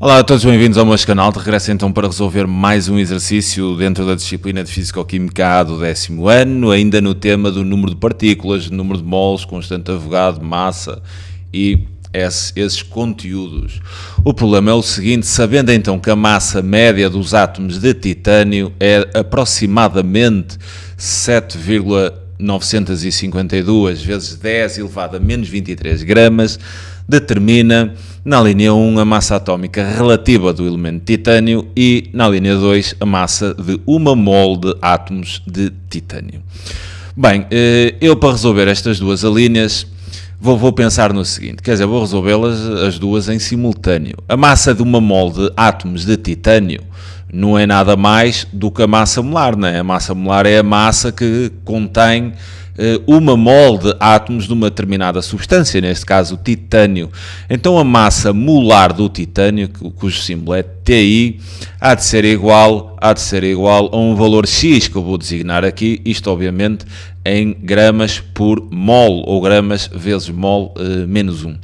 Olá a todos, bem-vindos ao meu canal. De regresso então para resolver mais um exercício dentro da disciplina de Físico-Química A do 10º ano, ainda no tema do número de partículas, número de moles, constante de Avogadro, massa e esses conteúdos. O problema é o seguinte: sabendo então que a massa média dos átomos de titânio é aproximadamente 7,952 vezes 10 elevado a menos 23 gramas, determina na linha 1 a massa atómica relativa do elemento titânio e na linha 2 a massa de 1 mol de átomos de titânio. Bem, eu para resolver estas duas alíneas vou pensar no seguinte, quer dizer, vou resolvê-las as duas em simultâneo. A massa de 1 mol de átomos de titânio não é nada mais do que a massa molar, não é? A massa molar é a massa que contém 1 mol de átomos de uma determinada substância, neste caso o titânio. Então a massa molar do titânio, cujo símbolo é Ti, há de ser igual a um valor X, que eu vou designar aqui, isto obviamente em gramas por mol, ou gramas vezes mol menos 1.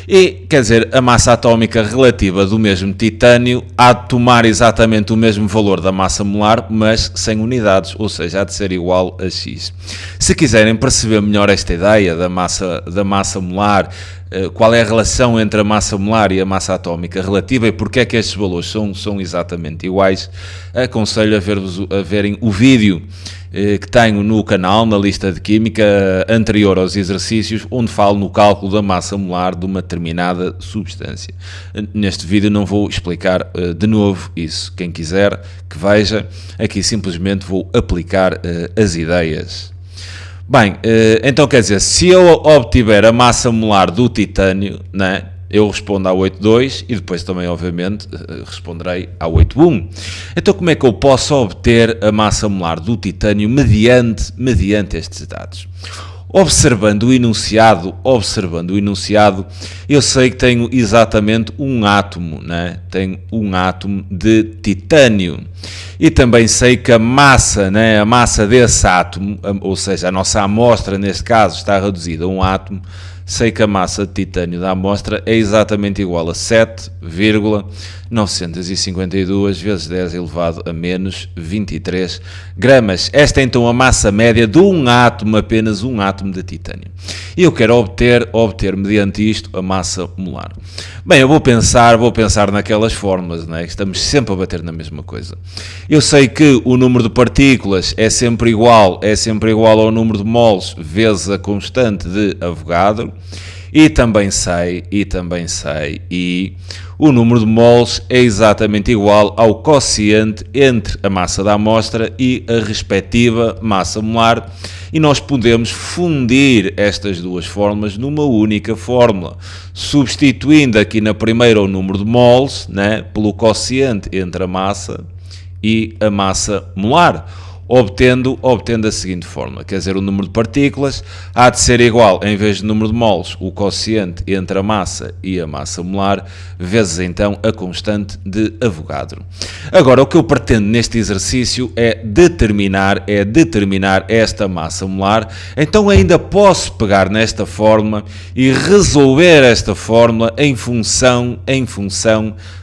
E, quer dizer, a massa atómica relativa do mesmo titânio há de tomar exatamente o mesmo valor da massa molar, mas sem unidades, ou seja, há de ser igual a X. Se quiserem perceber melhor esta ideia da massa molar, qual é a relação entre a massa molar e a massa atómica relativa e porque é que estes valores são exatamente iguais, aconselho a verem o vídeo que tenho no canal, na lista de Química, anterior aos exercícios, onde falo no cálculo da massa molar de uma determinada substância. Neste vídeo não vou explicar de novo isso. Quem quiser que veja, aqui simplesmente vou aplicar as ideias. Bem, então quer dizer, se eu obtiver a massa molar do titânio, né, eu respondo à 8,2 e depois também, obviamente, responderei à 8,1. Então, como é que eu posso obter a massa molar do titânio mediante estes dados? Observando o enunciado, eu sei que tenho exatamente um átomo, né? Tenho um átomo de titânio. E também sei que a massa, né? A massa desse átomo, ou seja, a nossa amostra neste caso está reduzida a um átomo. Sei que a massa de titânio da amostra é exatamente igual a 7,952 vezes 10 elevado a menos 23 gramas. Esta é então a massa média de um átomo, apenas um átomo de titânio. E eu quero obter mediante isto a massa molar. Bem, eu vou pensar naquelas fórmulas, não é? Estamos sempre a bater na mesma coisa. Eu sei que o número de partículas é sempre igual ao número de moles vezes a constante de Avogadro. E também sei, o número de moles é exatamente igual ao quociente entre a massa da amostra e a respectiva massa molar, e nós podemos fundir estas duas fórmulas numa única fórmula, substituindo aqui na primeira o número de moles, né, pelo quociente entre a massa e a massa molar, obtendo a seguinte fórmula, quer dizer, o número de partículas há de ser igual, em vez do número de moles, o quociente entre a massa e a massa molar, vezes então a constante de Avogadro. Agora, o que eu pretendo neste exercício é determinar esta massa molar. Então ainda posso pegar nesta fórmula e resolver esta fórmula em função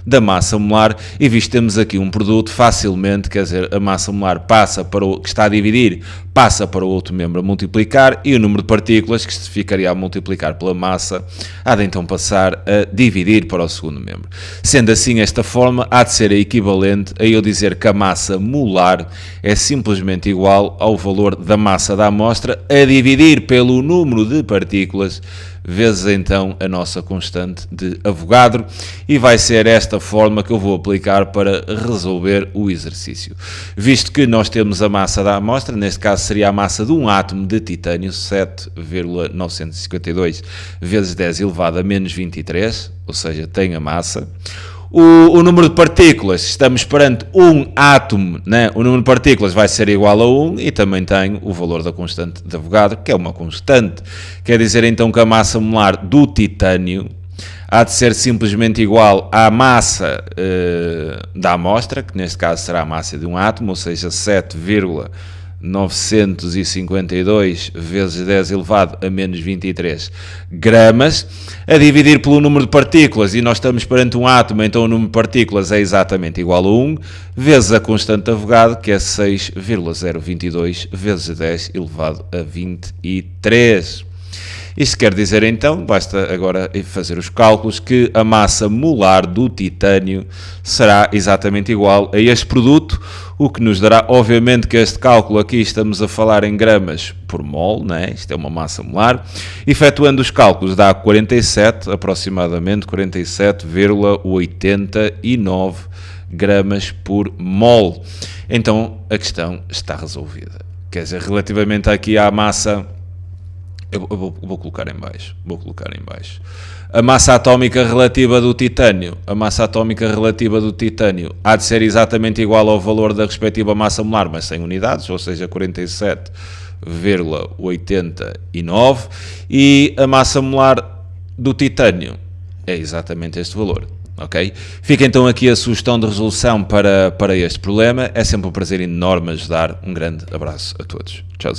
da massa molar, e visto que temos aqui um produto, facilmente, quer dizer, a massa molar passa para o que está a dividir, passa para o outro membro a multiplicar, e o número de partículas, que se ficaria a multiplicar pela massa, há de então passar a dividir para o segundo membro. Sendo assim, esta forma há de ser equivalente a eu dizer que a massa molar é simplesmente igual ao valor da massa da amostra a dividir pelo número de partículas, vezes então a nossa constante de Avogadro, e vai ser esta forma que eu vou aplicar para resolver o exercício. Visto que nós temos a massa da amostra, neste caso seria a massa de um átomo de titânio, 7,952 vezes 10 elevado a menos 23, ou seja, tem a massa. O número de partículas, estamos perante um átomo, né? O número de partículas vai ser igual a 1 e também tem o valor da constante de Avogadro, que é uma constante. Quer dizer então que a massa molar do titânio há de ser simplesmente igual à massa da amostra, que neste caso será a massa de um átomo, ou seja, 7,952 952 vezes 10 elevado a menos 23 gramas, a dividir pelo número de partículas, e nós estamos perante um átomo, então o número de partículas é exatamente igual a 1, vezes a constante de Avogadro, que é 6,022 vezes 10 elevado a 23. Isto quer dizer, então, basta agora fazer os cálculos, que a massa molar do titânio será exatamente igual a este produto, o que nos dará, obviamente, que este cálculo aqui estamos a falar em gramas por mol, né? Isto é uma massa molar. Efetuando os cálculos dá 47, aproximadamente 47,89 gramas por mol. Então, a questão está resolvida. Quer dizer, relativamente aqui à massa... Eu vou colocar em baixo. A massa atómica relativa do titânio. Há de ser exatamente igual ao valor da respectiva massa molar, mas sem unidades, ou seja, 47,89. E a massa molar do titânio é exatamente este valor. Ok? Fica então aqui a sugestão de resolução para este problema. É sempre um prazer enorme ajudar. Um grande abraço a todos. Tchau.